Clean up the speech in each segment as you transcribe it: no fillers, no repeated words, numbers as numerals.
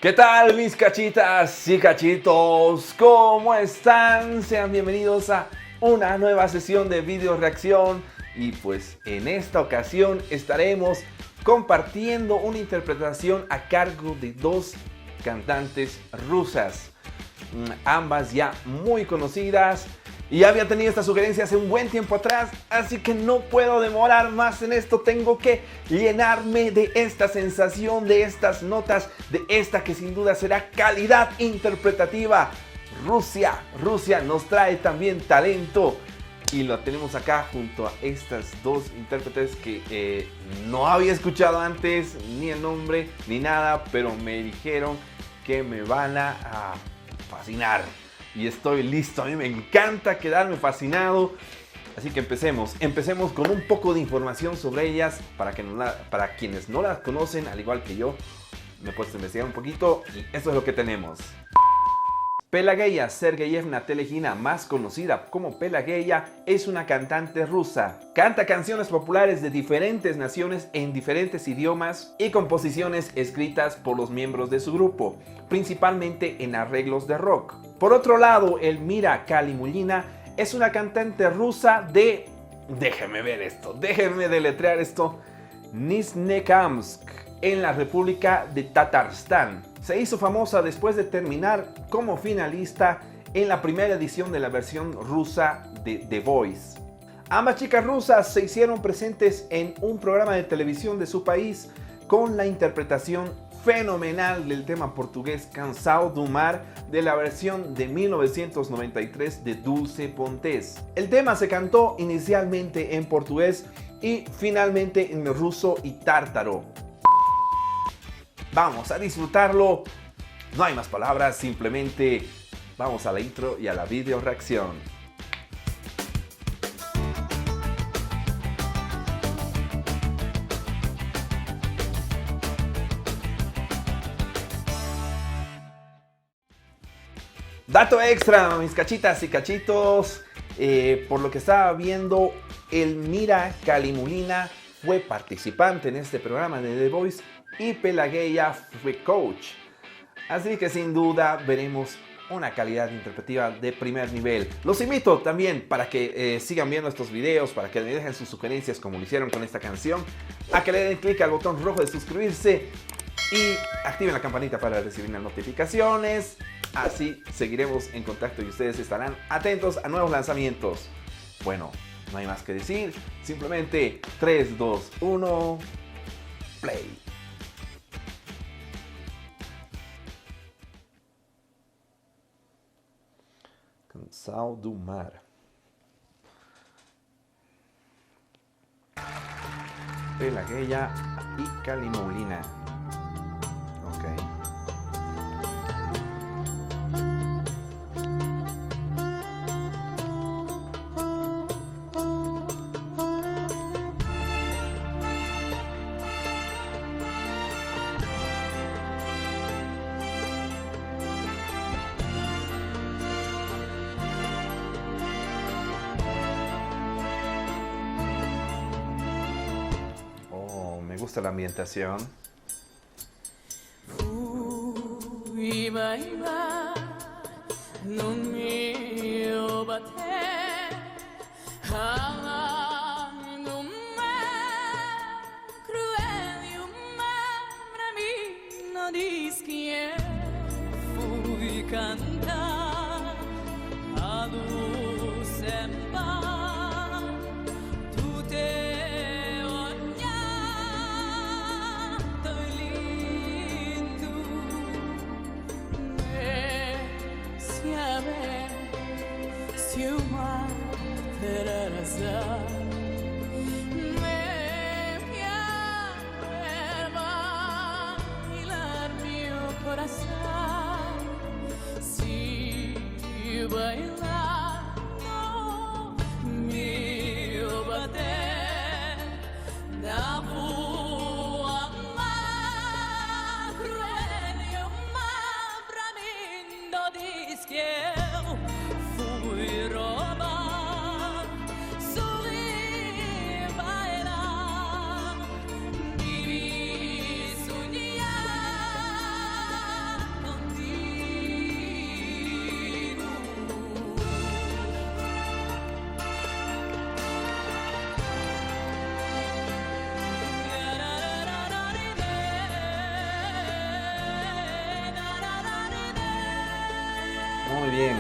¿Qué tal mis cachitas y cachitos? ¿Cómo están? Sean bienvenidos a una nueva sesión de video reacción y pues en esta ocasión estaremos compartiendo una interpretación a cargo de dos cantantes rusas, ambas ya muy conocidas. Y ya había tenido esta sugerencia hace un buen tiempo atrás, así que no puedo demorar más en esto. Tengo que llenarme de esta sensación, de estas notas, de esta que sin duda será calidad interpretativa. Rusia nos trae también talento. Y lo tenemos acá junto a estas dos intérpretes que no había escuchado antes, ni el nombre, ni nada, pero me dijeron que me van a fascinar. Y estoy listo, a mí me encanta quedarme fascinado. Así que empecemos con un poco de información sobre ellas para quienes no las conocen, al igual que yo. Me he puesto a investigar un poquito y esto es lo que tenemos. Pelageya Sergeyevna Telegina, más conocida como Pelageya, es una cantante rusa. Canta canciones populares de diferentes naciones en diferentes idiomas y composiciones escritas por los miembros de su grupo, principalmente en arreglos de rock. Por otro lado, Elmira Kalimulina es una cantante rusa de... déjenme deletrear esto. Nizhnekamsk, en la República de Tatarstan. Se hizo famosa después de terminar como finalista en la primera edición de la versión rusa de The Voice. Ambas chicas rusas se hicieron presentes en un programa de televisión de su país con la interpretación fenomenal del tema portugués Cansado do Mar de la versión de 1993 de Dulce Pontes. El tema se cantó inicialmente en portugués y finalmente en ruso y tártaro. Vamos a disfrutarlo. No hay más palabras, simplemente vamos a la intro y a la video reacción. Dato extra, mis cachitas y cachitos. Por lo que estaba viendo, Elmira Kalimulina fue participante en este programa de The Voice y Pelageya fue coach. Así que sin duda veremos una calidad interpretativa de primer nivel. Los invito también para que sigan viendo estos videos, para que me dejen sus sugerencias como lo hicieron con esta canción, a que le den clic al botón rojo de suscribirse y activen la campanita para recibir las notificaciones. Así seguiremos en contacto y ustedes estarán atentos a nuevos lanzamientos. Bueno, no hay más que decir, simplemente 3, 2, 1, play. Cansado do Mar. Pelageya y Kalimulina. Ok. Me gusta la ambientación. bien.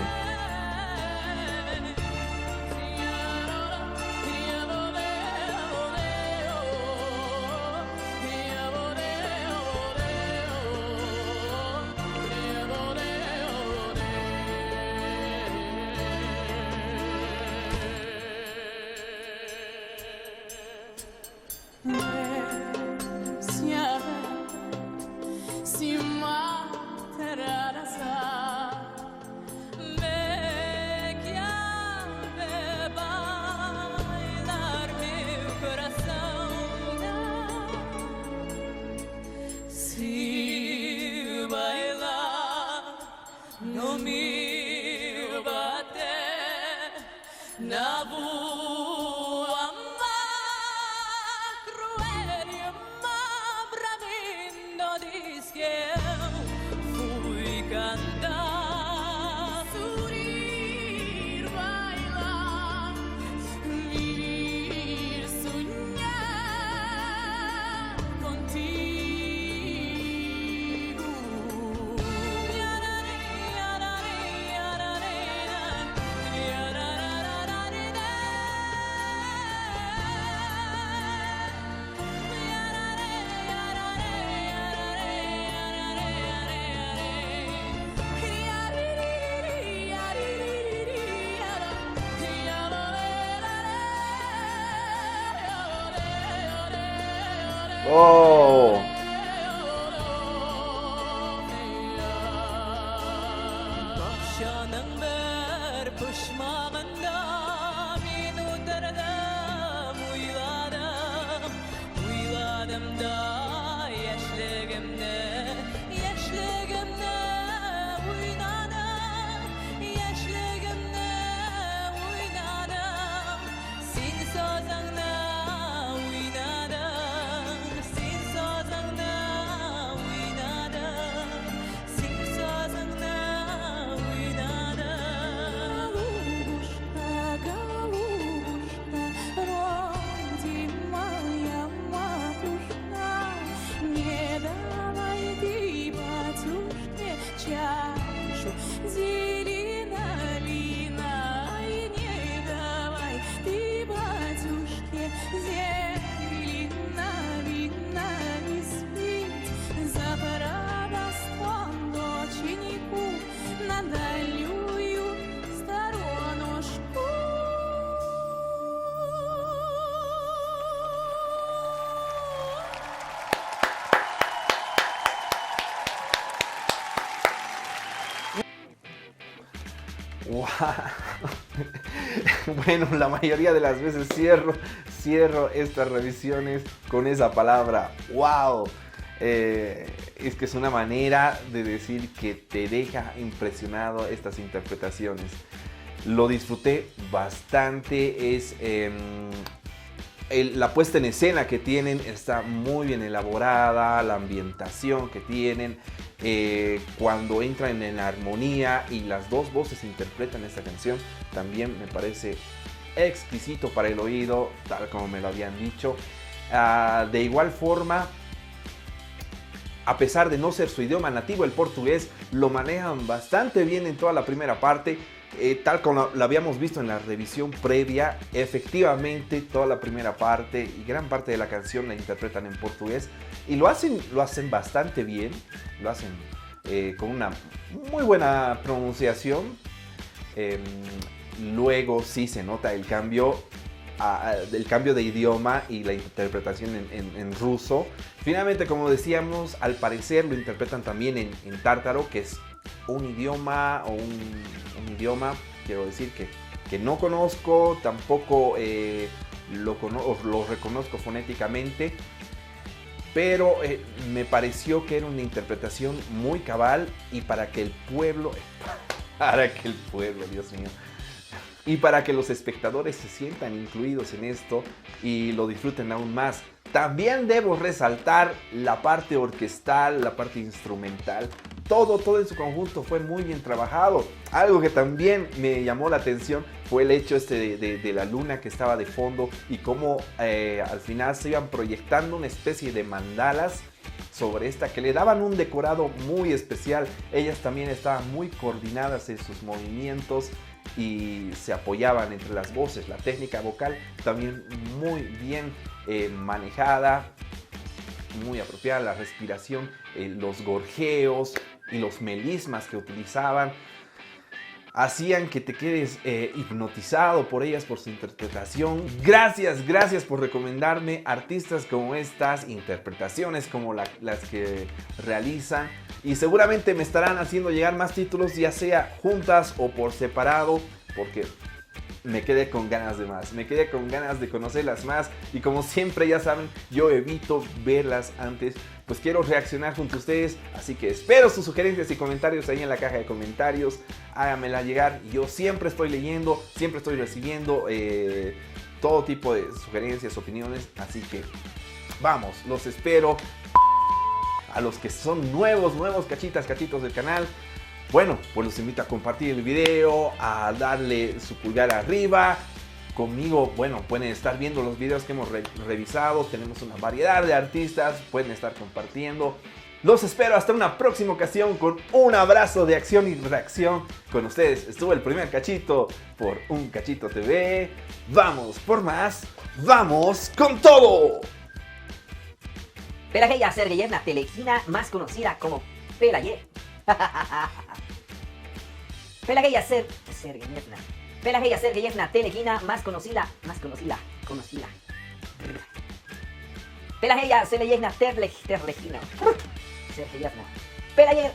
Oh. Wow. Bueno, la mayoría de las veces cierro estas revisiones con esa palabra, wow. Es que es una manera de decir que te deja impresionado estas interpretaciones. Lo disfruté bastante, la puesta en escena que tienen está muy bien elaborada, la ambientación que tienen, cuando entran en armonía y las dos voces interpretan esta canción, también me parece exquisito para el oído, tal como me lo habían dicho. De igual forma, a pesar de no ser su idioma nativo, el portugués, lo manejan bastante bien en toda la primera parte. Tal como lo habíamos visto en la revisión previa, efectivamente toda la primera parte y gran parte de la canción la interpretan en portugués y lo hacen bastante bien, lo hacen con una muy buena pronunciación. Luego sí se nota el cambio de idioma y la interpretación en ruso. Finalmente, como decíamos, al parecer lo interpretan también en tártaro, que es un idioma quiero decir que no conozco, tampoco lo reconozco fonéticamente, pero me pareció que era una interpretación muy cabal y para que el pueblo, Dios mío, y para que los espectadores se sientan incluidos en esto y lo disfruten aún más. También debo resaltar la parte orquestal, la parte instrumental. Todo en su conjunto fue muy bien trabajado. Algo que también me llamó la atención fue el hecho de la luna que estaba de fondo y cómo al final se iban proyectando una especie de mandalas sobre esta, que le daban un decorado muy especial. Ellas también estaban muy coordinadas en sus movimientos y se apoyaban entre las voces. La técnica vocal también muy bien manejada, muy apropiada. La respiración, los gorjeos y los melismas que utilizaban hacían que te quedes hipnotizado por ellas, por su interpretación. Gracias por recomendarme artistas como estas, interpretaciones como las que realizan. Y seguramente me estarán haciendo llegar más títulos, ya sea juntas o por separado, porque me quedé con ganas de más, me quedé con ganas de conocerlas más. Y como siempre, ya saben, yo evito verlas antes, pues quiero reaccionar junto a ustedes. Así que espero sus sugerencias y comentarios ahí en la caja de comentarios. Háganmela llegar, yo siempre estoy leyendo, siempre estoy recibiendo todo tipo de sugerencias, opiniones. Así que vamos, los espero. A los que son nuevos cachitos del canal, bueno, pues los invito a compartir el video, a darle su pulgar arriba. Conmigo, bueno, pueden estar viendo los videos que hemos revisado. Tenemos una variedad de artistas, pueden estar compartiendo. Los espero hasta una próxima ocasión con un abrazo de acción y reacción. Con ustedes estuvo el primer cachito por Un Cachito TV. Vamos por más, vamos con todo. Pelageya Sergeyevna Telekina, más conocida como Pelaye. Pelageya Sergeyevna. Pelageya Sergeyevna Telekina, más conocida. Pelageya Sergeyevna Terlejina. Sergeyevna. Pelaye